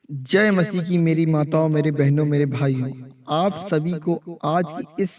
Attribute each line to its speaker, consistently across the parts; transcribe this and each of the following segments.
Speaker 1: जय मसीह की मेरी माताओं, मेरे बहनों, मेरे भाइयों, आप सभी को आज की इस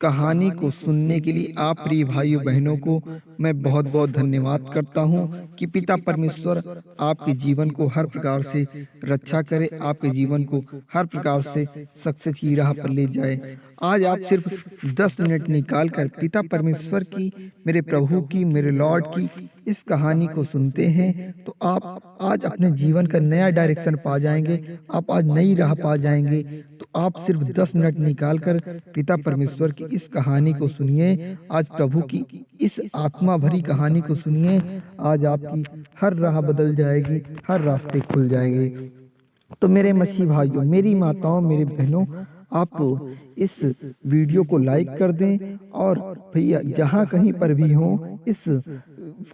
Speaker 1: कहानी को सुनने के लिए आप प्रिय भाइयों बहनों को मैं बहुत बहुत धन्यवाद करता हूँ कि पिता परमेश्वर आपके जीवन को हर प्रकार से रक्षा करे, आपके जीवन को हर प्रकार से सक्सेस की राह पर ले जाए। आज आप सिर्फ 10 मिनट निकाल कर पिता परमेश्वर की, मेरे प्रभु की, मेरे लॉर्ड की इस कहानी को सुनते हैं तो आप आज अपने जीवन का नया डायरेक्शन पा जाएंगे, आप आज नई राह पा जाएंगे। तो आप सिर्फ 10 मिनट निकाल कर पिता परमेश्वर की इस कहानी को सुनिए, आज प्रभु की इस आत्मा भरी कहानी को सुनिए। आज आपकी हर राह बदल जाएगी, हर रास्ते खुल जाएंगे। तो मेरे मसीह भाइयों, मेरी माताओं, मेरे बहनों, आप इस वीडियो को लाइक कर दें और भैया जहाँ कहीं पर भी हो, इस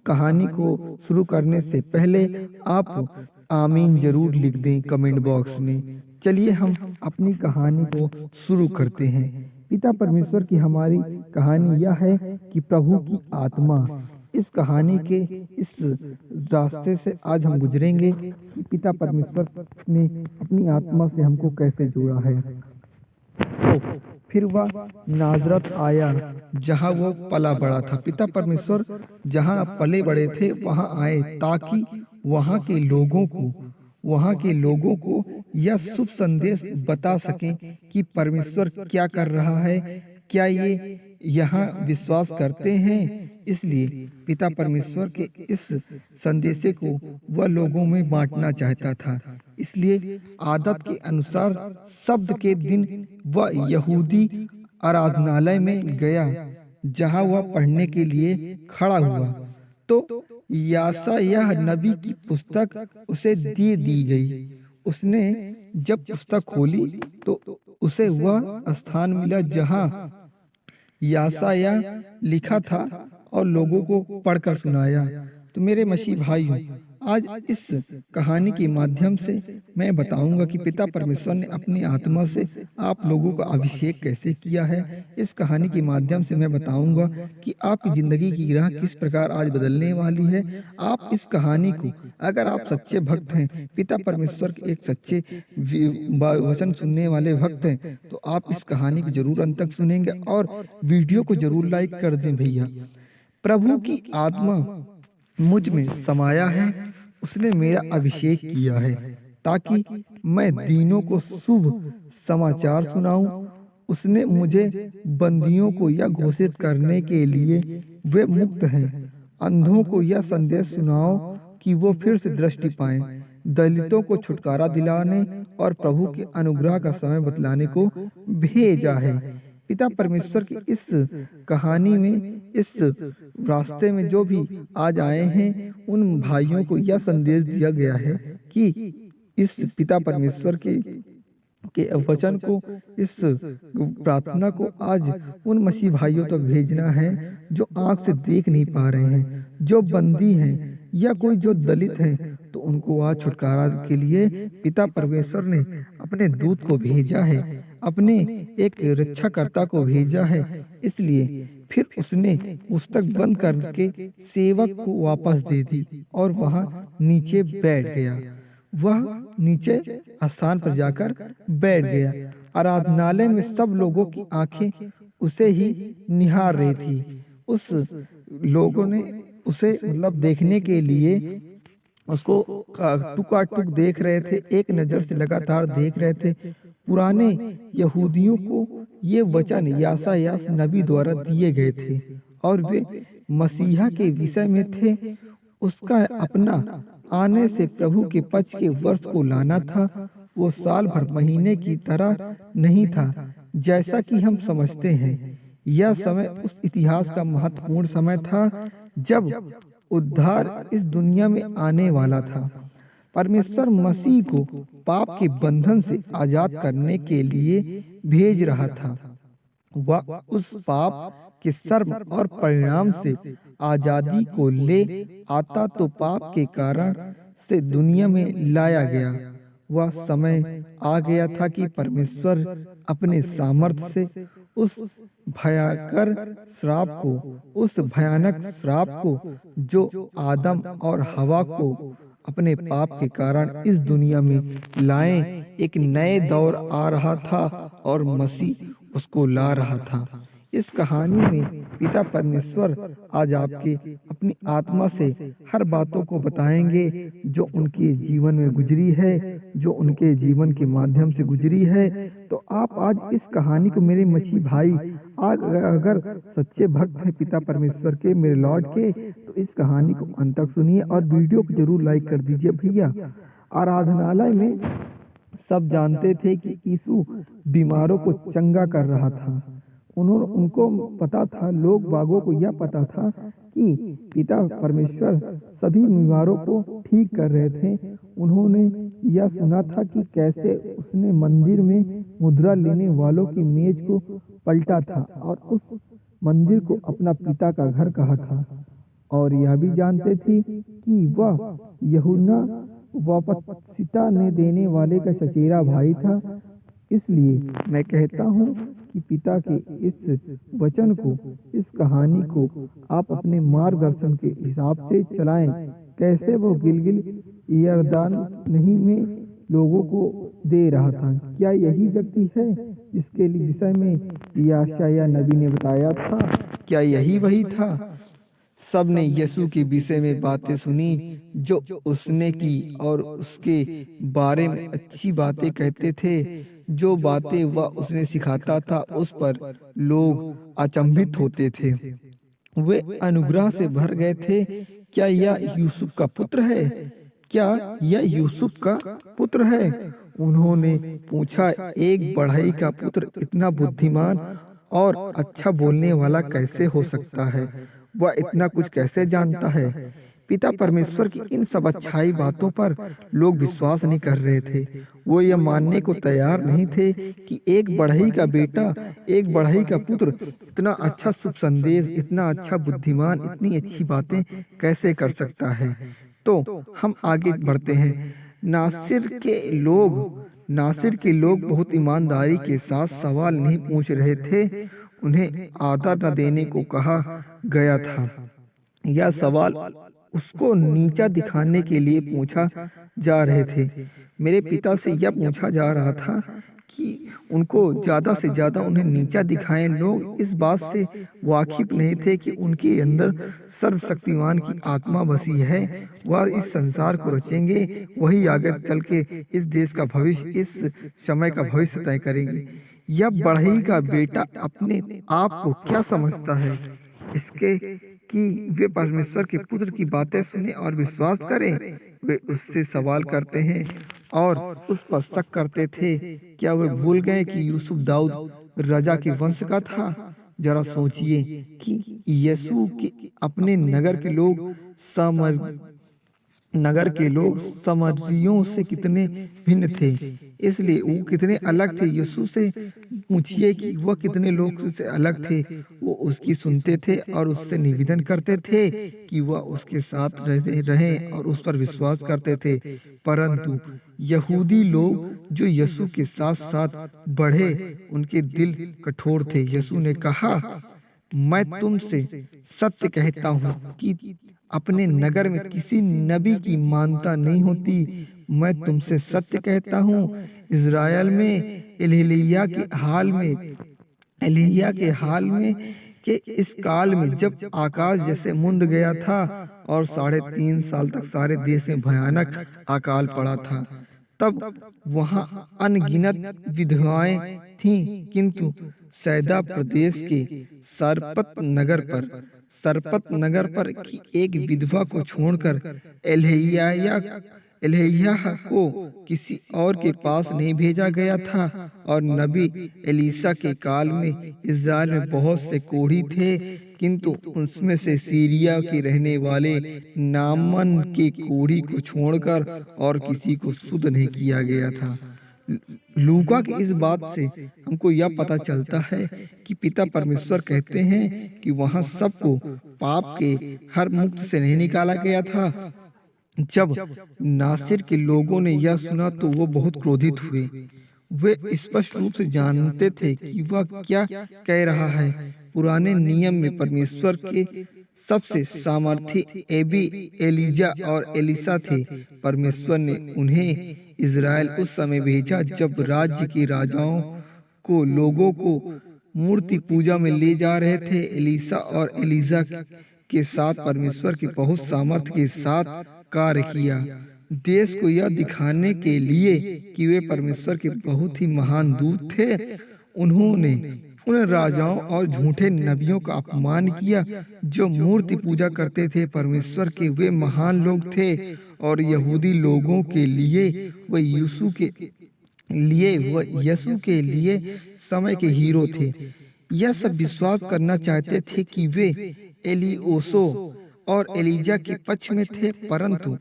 Speaker 1: कहानी को शुरू करने से पहले आप आमीन जरूर लिख दें कमेंट बॉक्स में। चलिए हम अपनी कहानी को शुरू करते हैं। पिता परमेश्वर की हमारी कहानी यह है कि प्रभु की आत्मा, इस कहानी के इस रास्ते से आज हम गुजरेंगे कि पिता परमेश्वर ने अपनी आत्मा से हमको कैसे जोड़ा है। तो फिर वह नाजरत आया जहाँ वो पला बड़ा था। पिता परमेश्वर जहाँ पले बड़े थे वहाँ आए ताकि वहाँ के लोगों को यह शुभ संदेश बता सकें कि परमेश्वर क्या कर रहा है, क्या ये यहाँ विश्वास करते हैं। इसलिए पिता परमेश्वर के इस संदेशे को वह लोगों में बांटना चाहता था। इसलिए आदत के अनुसार शब्द के दिन वह यहूदी आराधनालय में गया जहां वह पढ़ने के लिए खड़ा हुआ। तो याशायाह नबी की पुस्तक उसे दे दी गई। उसने जब पुस्तक खोली तो उसे वह स्थान मिला जहां याशायाह लिखा था और लोगों को पढ़कर सुनाया। तो मेरे मसीह भाइयों, आज इस कहानी के माध्यम से मैं बताऊंगा कि पिता परमेश्वर ने अपनी आत्मा से आप लोगों का अभिषेक कैसे किया है। इस कहानी के माध्यम से मैं बताऊंगा कि आपकी जिंदगी की राह किस प्रकार आज बदलने वाली है। आप इस कहानी को, अगर आप सच्चे भक्त हैं, पिता परमेश्वर के एक सच्चे वचन सुनने वाले भक्त हैं, तो आप इस कहानी को जरूर अंत तक सुनेंगे और वीडियो को जरूर लाइक कर दें। भैया, प्रभु की आत्मा मुझ में समाया है, उसने मेरा अभिषेक किया है ताकि मैं दीनों को शुभ समाचार सुनाऊं। उसने मुझे बंदियों को यह घोषित करने के लिए वे मुक्त हैं, अंधों को यह संदेश सुनाओ कि वो फिर से दृष्टि पाएं, दलितों को छुटकारा दिलाने और प्रभु के अनुग्रह का समय बतलाने को भेजा है। पिता परमेश्वर की इस कहानी में, इस रास्ते में जो भी आज आए हैं, उन भाइयों को यह संदेश दिया गया है कि इस पिता परमेश्वर के वचन को, इस प्रार्थना को आज उन मसीह भाइयों तक भेजना है जो आंख से देख नहीं पा रहे हैं, जो बंदी हैं या कोई जो दलित हैं। तो उनको आज छुटकारा के लिए पिता परमेश्वर ने अपने दूत को भेजा है, अपने एक रक्षाकर्ता को भेजा है। इसलिए फिर उसने पुस्तक बंद करके सेवक को वापस दे दी और वहां नीचे बैठ गया। वह नीचे स्थान पर जाकर बैठ गया। आराधनालय में सब लोगों की आंखें उसे ही निहार रही थी। उस लोगों ने उसे देखने के लिए उसको टुक देख रहे थे, एक नजर से लगातार देख रहे थे। पुराने यहूदियों को ये वचन याशायाह नबी द्वारा दिए गए थे और वे मसीहा के विषय में थे। उसका अपना आने से प्रभु के पक्ष के वर्ष को लाना था। वो साल भर महीने की तरह नहीं था जैसा कि हम समझते हैं। यह समय उस इतिहास का महत्वपूर्ण समय था जब उद्धार इस दुनिया में आने वाला था। परमेश्वर मसीह को पाप के बंधन से आजाद करने के लिए भेज रहा था। वह उस पाप के शर्म और परिणाम से आजादी को ले आता तो पाप के कारण से दुनिया में लाया गया। वह समय आ गया था कि परमेश्वर अपने सामर्थ्य से उस भयानक श्राप को जो आदम और हवा को अपने पाप के कारण इस दुनिया में लाएं। एक नए दौर आ रहा था और मसीह उसको ला रहा था। इस कहानी में पिता परमेश्वर आज आपके अपनी आत्मा से हर बातों को बताएंगे जो उनके जीवन में गुजरी है, जो उनके जीवन के माध्यम से गुजरी है। तो आप आज इस कहानी को, मेरे मसीह भाई, अगर सच्चे भक्त हैं पिता परमेश्वर के, मेरे लॉर्ड के, तो इस कहानी को अंत तक सुनिए और वीडियो को जरूर लाइक कर दीजिए। भैया, आराधनालय में सब जानते थे कि यीशु बीमारों को चंगा कर रहा था। उनको पता था, लोग बागों को यह पता था कि पिता परमेश्वर सभी बीमारों को ठीक कर रहे थे। उन्होंने यह सुना था कि कैसे उसने मंदिर में मुद्रा लेने वालों की मेज को पलटा था और उस मंदिर को अपना पिता का घर कहा था। और यह भी जानते थे कि वह यूहन्ना बपतिस्मा ने देने वाले का चचेरा भाई था। इसलिए मैं कहता हूँ कि पिता के इस वचन को, इस कहानी को आप अपने मार्गदर्शन के हिसाब से चलाएं। कैसे वो गिलगिल यरदान नहीं में लोगों को दे रहा था। क्या यही व्यक्ति है जिसके विषय में यशायाह नबी ने बताया था? क्या यही वही था? सब ने यीशु के विषय में बातें सुनी जो उसने की और उसके बारे में अच्छी बातें कहते थे। जो बातें वह उसने सिखाता था उस पर लोग अचंभित होते थे। वे अनुग्रह से भर गए थे। क्या यह यूसुफ का पुत्र है? क्या यह यूसुफ का पुत्र है? उन्होंने पूछा, एक बढ़ई का पुत्र इतना बुद्धिमान और अच्छा बोलने वाला कैसे हो सकता है? वह इतना कुछ कैसे जानता है? पिता परमेश्वर की इन सब अच्छाई बातों पर लोग विश्वास नहीं कर रहे थे। वो यह मानने को तैयार नहीं थे कि एक बढ़ई का बेटा, एक बढ़ई का पुत्र इतना अच्छा शुभ संदेश, इतना अच्छा बुद्धिमान, इतनी अच्छी बातें कैसे कर सकता है। तो हम आगे बढ़ते हैं। नासिर के लोग बहुत ईमानदारी के साथ सवाल नहीं पूछ रहे थे। उन्हें आदर न देने को कहा गया था। यह सवाल उसको नीचा दिखाने के लिए पूछा जा रहे थे। मेरे पिता से यह पूछा जा रहा था कि उनको ज्यादा से ज्यादा उन्हें नीचा दिखाएं। लोग इस बात से वाकिफ नहीं थे कि उनके अंदर सर्वशक्तिमान की आत्मा बसी है। वह इस संसार को रचेंगे, वही आगे चल के इस देश का भविष्य, इस समय का भविष्य तय करेंगे। यह बढ़ई का बेटा अपने आप को क्या समझता है इसके कि वे परमेश्वर के पुत्र की बातें सुने और विश्वास करें? वे उससे सवाल करते हैं और उस पर शक करते थे। क्या वे भूल गए कि यूसुफ दाऊद राजा के वंश का था? जरा सोचिए कि यीशु के अपने नगर के लोग समरियों से कितने भिन्न थे, इसलिए वो कितने अलग थे। यीशु से पूछिए कि वह कितने लोग से अलग थे। वो उसकी सुनते थे और उससे निवेदन करते थे कि वह उसके साथ रहें और उस पर विश्वास करते थे। परंतु यहूदी लोग जो यीशु के साथ साथ बढ़े, उनके दिल कठोर थे। यीशु ने कहा, मैं तुमसे सत्य कहता हूँ कि अपने नगर में किसी नबी की मानता नहीं होती। मैं तुमसे सत्य कहता हूँ, इज़राइल में एलीया के हाल में के इस काल में जब आकाश जैसे मुंद गया था और 3.5 साल तक सारे देश में भयानक अकाल पड़ा था, तब वहाँ अनगिनत विधवाएं थीं, किंतु सैदा प्रदेश के सरपत नगर पर की एक विधवा को छोड़कर एलिय्याह को किसी और के पास नहीं भेजा गया था। और नबी एलीशा के काल में इस्राएल में बहुत से कोढ़ी थे, किंतु उसमें से सीरिया के रहने वाले नामन के कोढ़ी को छोड़कर और किसी को शुद्ध नहीं किया गया था। लूका की इस बात से हमको यह पता चलता है कि पिता परमेश्वर कहते हैं कि वहां सबको पाप के हर मुक्त से नहीं निकाला गया था। जब नासिर के लोगों ने यह सुना तो वो बहुत क्रोधित हुए। वे स्पष्ट रूप से जानते थे कि वह क्या कह रहा है। पुराने नियम में परमेश्वर के सबसे सामर्थी एबी, एलिजा और एलिसा थे। परमेश्वर ने उन्हें इज़राइल उस समय भेजा जब राज्य के राजाओं को लोगों को मूर्ति पूजा में ले जा रहे थे। एलिसा और एलिजा के साथ परमेश्वर के बहुत सामर्थ्य के साथ कार्य किया, देश को यह दिखाने के लिए कि वे परमेश्वर के बहुत ही महान दूत थे। उन्होंने उन राजाओं और झूठे नबियों का अपमान किया जो मूर्ति पूजा करते थे। परमेश्वर के वे महान लोग थे और यहूदी लोगों के लिए व यीशु के लिए समय के हीरो थे। यह सब विश्वास करना चाहते थे कि वे एलियोसो और एलिजा के पक्ष में थे, परंतु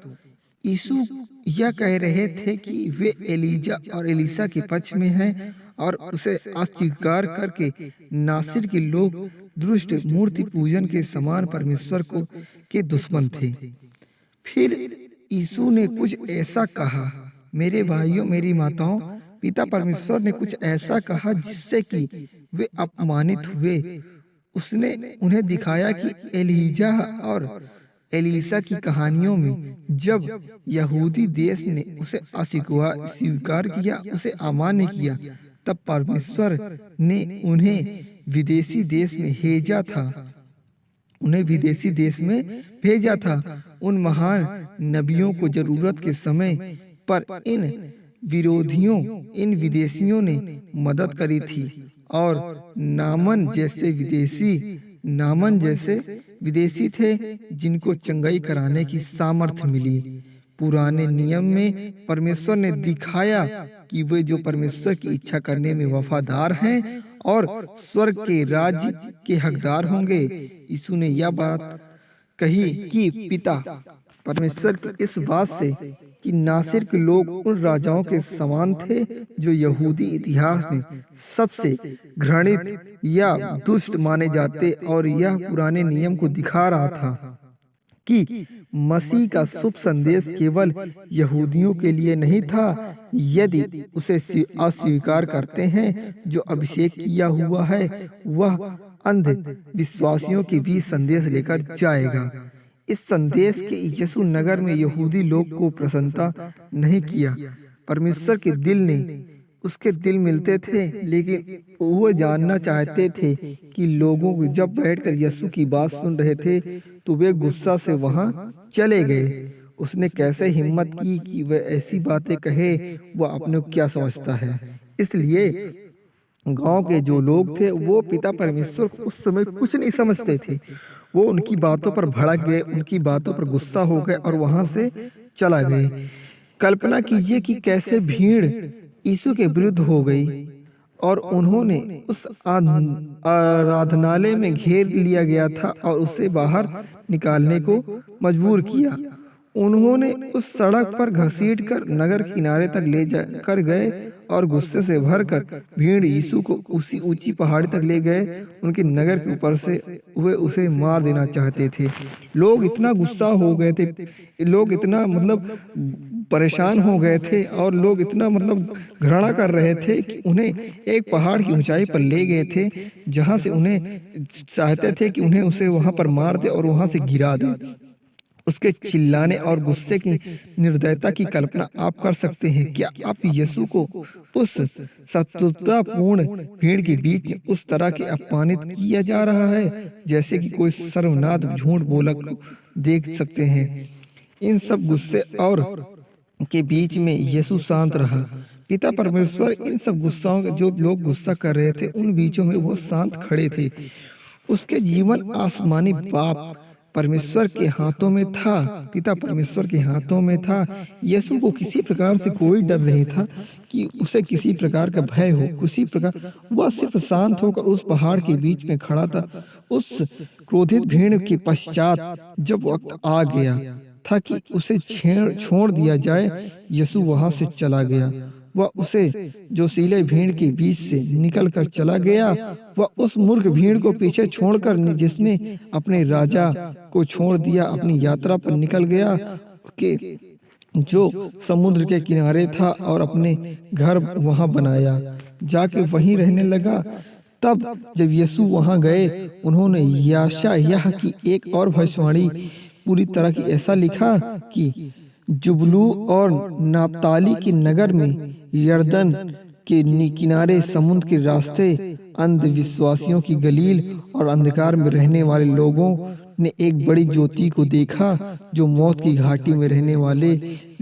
Speaker 1: यीशु यह कह रहे थे कि वे एलिजा और एलिसा के पक्ष में हैं और उसे अस्वीकार करके नासिर के लोग दुष्ट मूर्ति पूजन के समान परमेश्वर को के दुश्मन थे। फिर यीशु ने कुछ ऐसा कहा, मेरे भाइयों, मेरी माताओं, पिता परमेश्वर ने कुछ ऐसा कहा जिससे कि वे अपमानित हुए। उसने उन्हें दिखाया कि एलिजा और एलिसा की कहानियों में जब यहूदी देश ने उसे अस्वीकार किया, उसे अमान्य किया, तब परमेश्वर ने उन्हें विदेशी देश में भेजा था। उन महान नबियों को जरूरत के समय पर इन विदेशियों ने मदद करी थी और नामन जैसे विदेशी थे जिनको चंगाई कराने की सामर्थ्य मिली। पुराने नियम में परमेश्वर ने दिखाया कि वे जो परमेश्वर की इच्छा करने में वफादार हैं और स्वर्ग के राज्य के हकदार होंगे। यीशु ने यह बात कही कि पिता परमेश्वर की इस बात से कि नासिर के लोग उन राजाओं के समान थे जो यहूदी इतिहास में सबसे घृणित या दुष्ट माने जाते, और यह पुराने नियम को दिखा रहा था कि मसीह का शुभ संदेश केवल यहूदियों के लिए नहीं था। यदि उसे अस्वीकार करते हैं जो अभिषेक किया हुआ है, वह अंध विश्वासियों के बीच संदेश लेकर जाएगा। इस संदेश के यीशु नगर में यहूदी लोग को प्रसन्नता नहीं किया। परमेश्वर के दिल ने उसके दिल मिलते थे, लेकिन वो जानना चाहते थे कि लोगों को जब बैठकर यीशु की बात सुन रहे थे तो वे गुस्सा से वहां चले गए। उसने कैसे हिम्मत की कि वह ऐसी बातें कहे, वह अपने को क्या समझता है। इसलिए गांव के जो लोग थे वो पिता परमेश्वर को उस समय कुछ नहीं समझते थे। वो उनकी बातों पर भड़क गए, उनकी बातों पर गुस्सा हो गए और वहां से चला गए। कल्पना कीजिए कि कैसे भीड़ यीशु के विरुद्ध हो गई और उन्होंने उस आराधनालय में घेर लिया गया था और उसे बाहर निकालने को मजबूर किया। उन्होंने उस सड़क पर घसीटकर नगर किनारे तक ले जाकर गए और गुस्से से भरकर भीड़ यीशु को उसी ऊंची पहाड़ी तक ले गए। उनके नगर के ऊपर से वे उसे मार देना चाहते थे। लोग इतना गुस्सा हो गए थे, लोग इतना परेशान हो गए थे और लोग इतना घृणा कर रहे थे कि उन्हें एक पहाड़ की ऊंचाई पर ले गए थे, जहां से उन्हें चाहते थे कि उन्हें उसे वहां पर मार दे और वहां से गिरा दे। उसके चिल्लाने और गुस्से की निर्दयता की कल्पना आप कर सकते हैं। क्या आप यीशु को उस शत्रुतापूर्ण भीड़ के बीच में उस तरह के अपमानित किया जा रहा है जैसे कि कोई सर्वनाद झूठ बोलक देख सकते हैं। इन सब गुस्से और के बीच में यीशु शांत रहा। पिता परमेश्वर इन सब गुस्साओं के जो लोग गुस्सा कर रहे थे उन बीचों में वो शांत खड़े थे। उसके जीवन आसमानी बाप परमेश्वर के हाथों में था, पिता परमेश्वर के हाथों में था। यीशु को किसी प्रकार से कोई डर नहीं था कि उसे किसी प्रकार का भय हो, किसी प्रकार वह सिर्फ शांत होकर उस पहाड़ के बीच में खड़ा था। उस क्रोधित भीड़ के पश्चात जब वक्त आ गया था कि उसे छोड़ दिया जाए, यीशु वहां से चला गया। वह उसे जोशीले भीड़ के बीच से निकलकर चला गया। वह उस मूर्ख भीड़ को पीछे छोड़कर जिसने अपने राजा को छोड़ दिया अपनी यात्रा पर निकल गया कि जो समुद्र के किनारे था और अपने घर वहां बनाया, जाके वहीं रहने लगा। तब जब यीशु वहां गए, उन्होंने यशायाह की एक और भविष्यवाणी पूरी तरह की ऐसा लिखा कि जुबलू और नाप्ताली के नगर में, यरदन के किनारे, समुद्र के रास्ते, अंधविश्वासियों की गलील और अंधकार में रहने वाले लोगों ने एक बड़ी ज्योति को देखा, जो मौत की घाटी में रहने वाले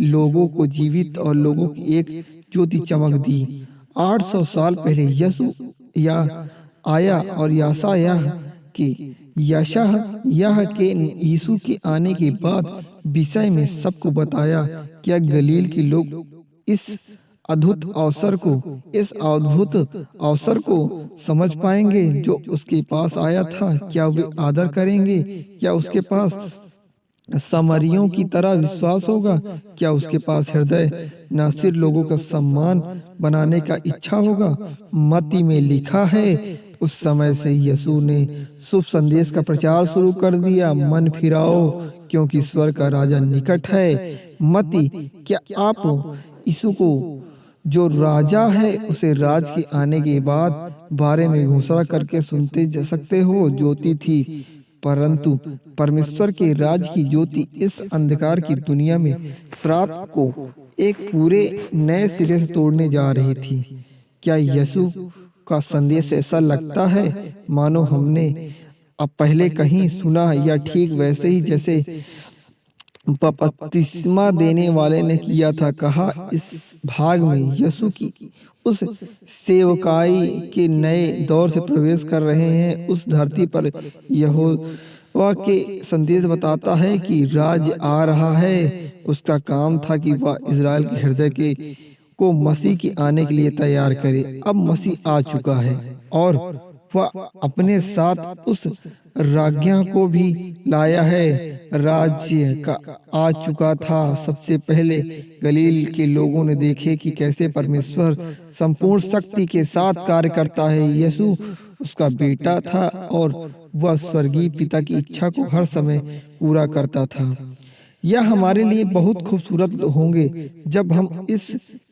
Speaker 1: लोगों को जीवित और लोगों की एक ज्योति चमक दी। 800 साल पहले यीशु या आया और यशायाह के यशायाह के यीशु के आने के बाद विषय में सबको बताया। क्या गलील के लोग इस अद्भुत अवसर को समझ पाएंगे जो उसके पास आया था? क्या वे आदर करेंगे? क्या उसके पास सामरियों की तरह विश्वास होगा? क्या उसके पास हृदय नासिर लोगों का सम्मान बनाने का इच्छा होगा? मत्ती में लिखा है, उस समय से यीशु ने शुभ संदेश का प्रचार शुरू कर दिया, मन फिराओ क्योंकि स्वर्ग का राजा निकट है। मत्ती, क्या आप यीशु को जो राजा है उसे राज के आने के बाद बारे में घोषणा करके सुनते जा सकते हो? ज्योति थी, परंतु परमेश्वर के राज की ज्योति इस अंधकार की दुनिया में श्राप को एक पूरे नए सिरे से तोड़ने जा रही थी। क्या यीशु का संदेश ऐसा लगता है मानो हमने अब पहले कहीं सुना, या ठीक वैसे ही जैसे बपतिस्मा देने वाले ने किया था? कहा, इस भाग में यीशु की उस सेवकाई के नए दौर से प्रवेश कर रहे हैं। उस धरती पर यहोवा के संदेश बताता है कि राज आ रहा है। उसका काम था कि वह इज़राइल के हृदय को मसीह के आने के लिए तैयार करे। अब मसीह आ चुका है और वह अपने साथ उस राज्ञा को भी लाया है। राज्य का आ चुका था। सबसे पहले गलील के लोगों ने देखे कि कैसे परमेश्वर संपूर्ण शक्ति के साथ कार्य करता है। यीशु उसका बेटा था और वह स्वर्गीय पिता की इच्छा को हर समय पूरा करता था। यह हमारे लिए बहुत खूबसूरत होंगे जब हम इस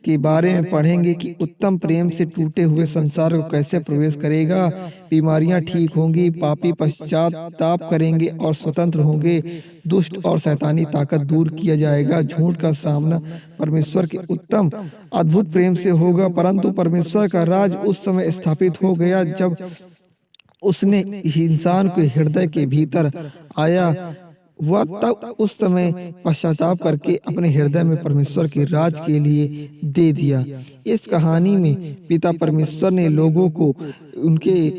Speaker 1: के बारे में पढ़ेंगे कि उत्तम प्रेम से टूटे हुए संसार को कैसे प्रवेश करेगा। बीमारियां ठीक होंगी, पापी पश्चाताप करेंगे और स्वतंत्र होंगे। दुष्ट और शैतानी ताकत दूर किया जाएगा। झूठ का सामना परमेश्वर के उत्तम अद्भुत प्रेम से होगा। परंतु परमेश्वर का राज उस समय स्थापित हो गया जब उसने इंसान के हृदय के भीतर आया। वह तब उस समय पश्चाताप करके अपने हृदय में परमेश्वर के राज के लिए दे दिया। इस कहानी में पिता परमेश्वर ने लोगों को उनके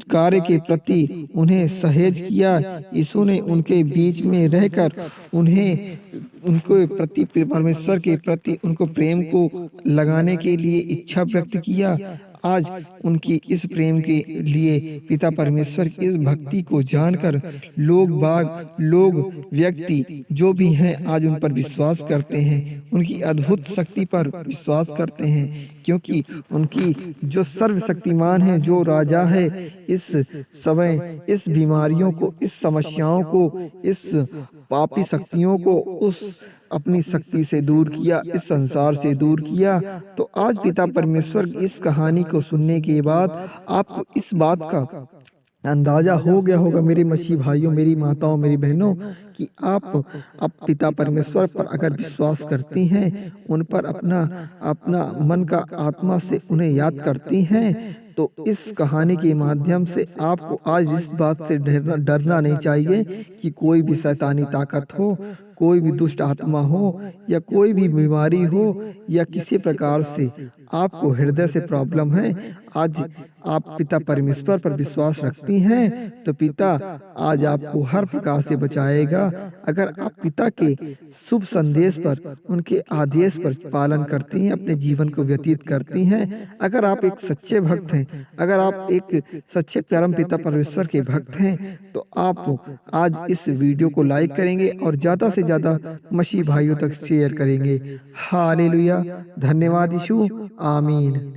Speaker 1: कार्य के प्रति उन्हें सहेज किया। यीशु ने उनके बीच में रहकर उनके प्रति, परमेश्वर के प्रति उनको प्रेम को लगाने के लिए इच्छा व्यक्त किया। आज उनकी इस प्रेम के लिए पिता परमेश्वर की इस भक्ति को जानकर लोग व्यक्ति जो भी हैं आज उन पर विश्वास करते हैं, उनकी अद्भुत शक्ति पर विश्वास करते हैं, क्योंकि उनकी जो सर्वशक्तिमान है, जो राजा है, इस समय इस बीमारियों को, इस समस्याओं को, इस पापी शक्तियों को उस अपनी शक्ति से दूर किया, इस संसार से दूर किया। तो आज पिता परमेश्वर इस कहानी को सुनने के बाद आपको इस बात का अंदाजा हो गया होगा मेरे मसीह भाइयों, मेरी माताओं, मेरी बहनों, कि आप अब पिता परमेश्वर पर अगर विश्वास करती हैं, उन पर अपना मन का आत्मा से उन्हें याद करती हैं, तो इस कहानी के माध्यम से आपको आज इस बात से डरना नहीं चाहिए कि कोई भी शैतानी ताकत हो, कोई भी दुष्ट आत्मा हो, या कोई भी बीमारी हो, या किसी प्रकार से आपको हृदय से प्रॉब्लम है। आज आप पिता परमेश्वर पर विश्वास रखती हैं तो पिता आज आपको हर प्रकार से बचाएगा। अगर आप पिता के शुभ संदेश पर, उनके आदेश पर पालन करती हैं, अपने जीवन को व्यतीत करती हैं, अगर आप एक सच्चे भक्त हैं, अगर आप एक सच्चे परम पिता परमेश्वर के भक्त हैं, तो आप आज इस वीडियो को लाइक करेंगे और ज़्यादा से ज़्यादा मसीह भाइयों तक शेयर करेंगे। हालेलुया, धन्यवाद यीशु, आमीन।